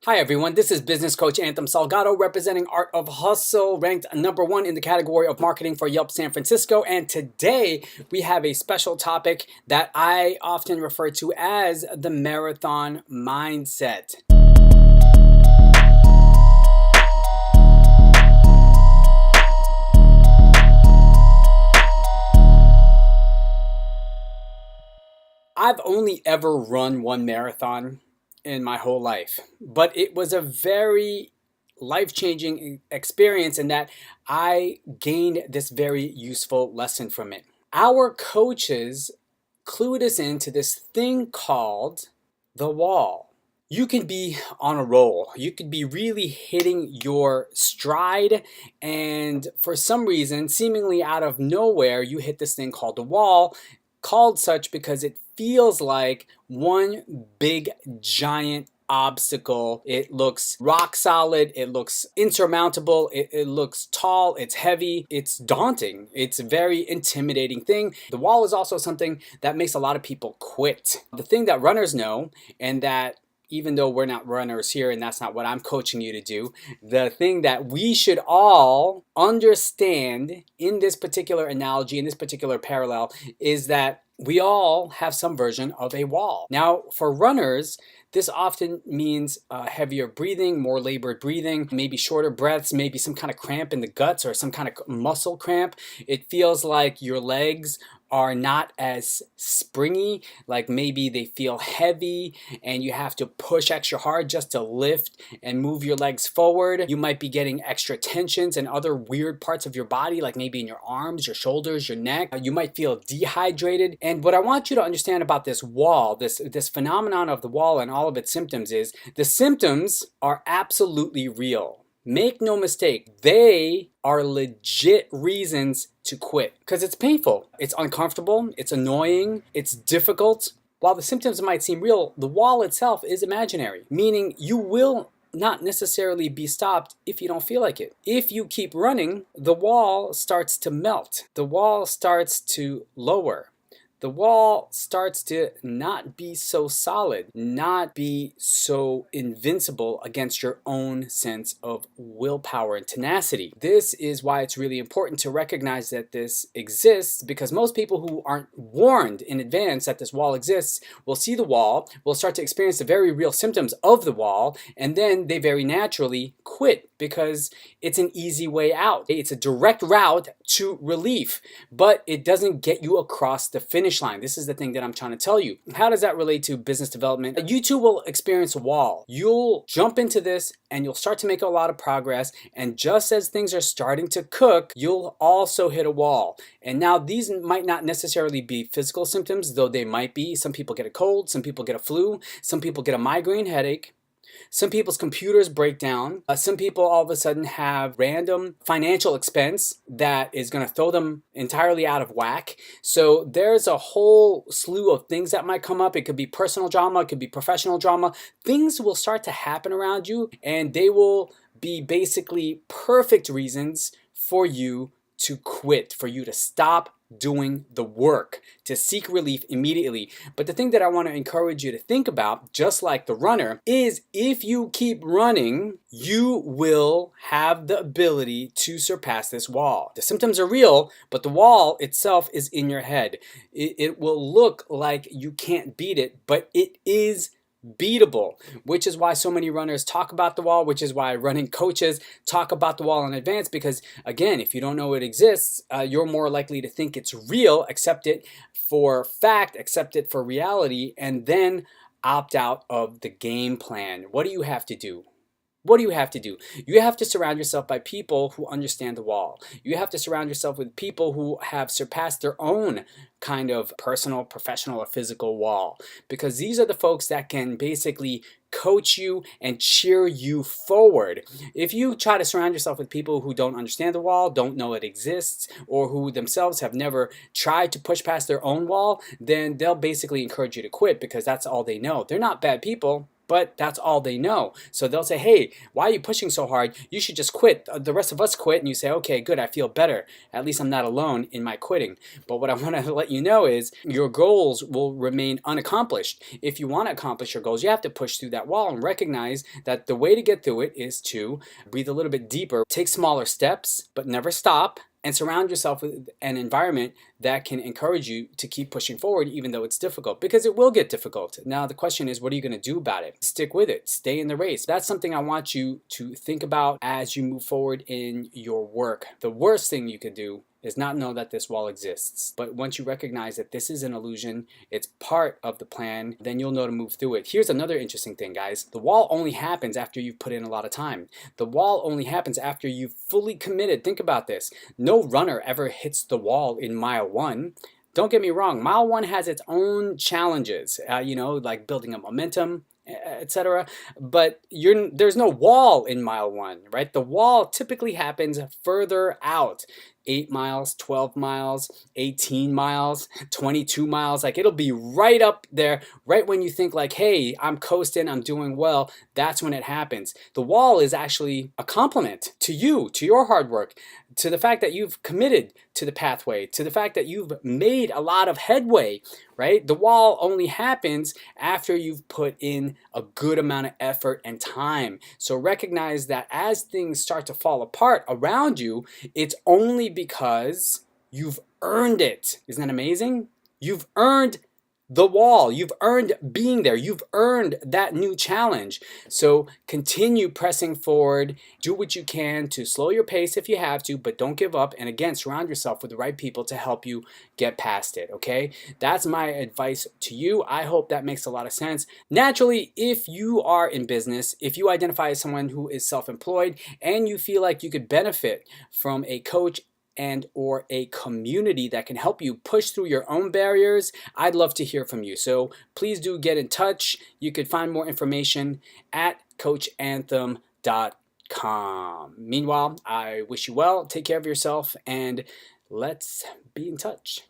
Hi everyone, this is business coach Anthem Salgado representing Art of Hustle, ranked #1 in the category of marketing for Yelp San Francisco. And today we have a special topic that I often refer to as the marathon mindset. I've only ever run one marathon in my whole life, but it was a very life-changing experience in that I gained this very useful lesson from it. Our coaches clued us into this thing called the wall. You can be on a roll. You could be really hitting your stride, and for some reason, seemingly out of nowhere, you hit this thing called the wall, called such because it feels like one big giant obstacle. It looks rock solid, it looks insurmountable, it looks tall, it's heavy, it's daunting, it's a very intimidating thing. The wall is also something that makes a lot of people quit. The thing that runners know, and that even though we're not runners here and that's not what I'm coaching you to do, the thing that we should all understand in this particular analogy, in this particular parallel, is that we all have some version of a wall. Now, for runners, this often means heavier breathing, more labored breathing, maybe shorter breaths, maybe some kind of cramp in the guts or some kind of muscle cramp. It feels like your legs are not as springy, like maybe they feel heavy and you have to push extra hard just to lift and move your legs forward. You might be getting extra tensions in other weird parts of your body, like maybe in your arms, your shoulders, your neck. You might feel dehydrated. And what I want you to understand about this wall, this phenomenon of the wall and all of its symptoms, is the symptoms are absolutely real. Make no mistake, they are legit reasons to quit because it's painful, it's uncomfortable, it's annoying, it's difficult. While the symptoms might seem real, the wall itself is imaginary, meaning you will not necessarily be stopped if you don't feel like it. If you keep running, the wall starts to melt, the wall starts to lower. The wall starts to not be so solid, not be so invincible against your own sense of willpower and tenacity. This is why it's really important to recognize that this exists, because most people who aren't warned in advance that this wall exists will see the wall, will start to experience the very real symptoms of the wall, and then they very naturally quit because it's an easy way out. It's a direct route to relief, but it doesn't get you across the finish line. This is the thing that I'm trying to tell you. How does that relate to business development? You too will experience a wall. You'll jump into this and you'll start to make a lot of progress, and just as things are starting to cook, you'll also hit a wall. And now these might not necessarily be physical symptoms, though they might be. Some people get a cold, some people get a flu, some people get a migraine headache. Some people's computers break down. Some people all of a sudden have random financial expense that is going to throw them entirely out of whack. So there's a whole slew of things that might come up. It could be personal drama, it could be professional drama. Things will start to happen around you, and they will be basically perfect reasons for you to quit, for you to stop doing the work, to seek relief immediately. But the thing that I want to encourage you to think about, just like the runner, is if you keep running, you will have the ability to surpass this wall. The symptoms are real, but the wall itself is in your head. It will look like you can't beat it, but it is beatable, which is why so many runners talk about the wall, which is why running coaches talk about the wall in advance, because again, if you don't know it exists, you're more likely to think it's real, accept it for fact, accept it for reality, and then opt out of the game plan. What do you have to do? What do you have to do? You have to surround yourself by people who understand the wall. You have to surround yourself with people who have surpassed their own kind of personal, professional, or physical wall. Because these are the folks that can basically coach you and cheer you forward. If you try to surround yourself with people who don't understand the wall, don't know it exists, or who themselves have never tried to push past their own wall, then they'll basically encourage you to quit because that's all they know. They're not bad people, but that's all they know. So they'll say, hey, why are you pushing so hard? You should just quit. The rest of us quit. And you say, okay, good, I feel better. At least I'm not alone in my quitting. But what I want to let you know is your goals will remain unaccomplished. If you want to accomplish your goals, you have to push through that wall and recognize that the way to get through it is to breathe a little bit deeper, take smaller steps, but never stop, and surround yourself with an environment that can encourage you to keep pushing forward even though it's difficult, because it will get difficult. Now the question is, what are you going to do about it? Stick with it. Stay in the race. That's something I want you to think about as you move forward in your work. The worst thing you could do is not know that this wall exists. But once you recognize that this is an illusion, it's part of the plan, then you'll know to move through it. Here's another interesting thing, guys. The wall only happens after you've put in a lot of time. The wall only happens after you've fully committed. Think about this. No runner ever hits the wall in mile 1. Don't get me wrong, mile 1 has its own challenges, like building up momentum, etc. But there's no wall in mile 1, right? The wall typically happens further out. 8 miles, 12 miles, 18 miles, 22 miles. Like, it'll be right up there, right when you think like, hey, I'm coasting, I'm doing well. That's when it happens. The wall is actually a compliment to you, to your hard work, to the fact that you've committed to the pathway, to the fact that you've made a lot of headway, right? The wall only happens after you've put in a good amount of effort and time. So recognize that as things start to fall apart around you, it's only because you've earned it. Isn't that amazing? You've earned the wall. You've earned being there. You've earned that new challenge. So continue pressing forward. Do what you can to slow your pace if you have to, but don't give up. And again, surround yourself with the right people to help you get past it, okay? That's my advice to you. I hope that makes a lot of sense. Naturally, if you are in business, if you identify as someone who is self-employed and you feel like you could benefit from a coach and or a community that can help you push through your own barriers, I'd love to hear from you. So please do get in touch. You could find more information at coachanthem.com. Meanwhile, I wish you well, take care of yourself, and let's be in touch.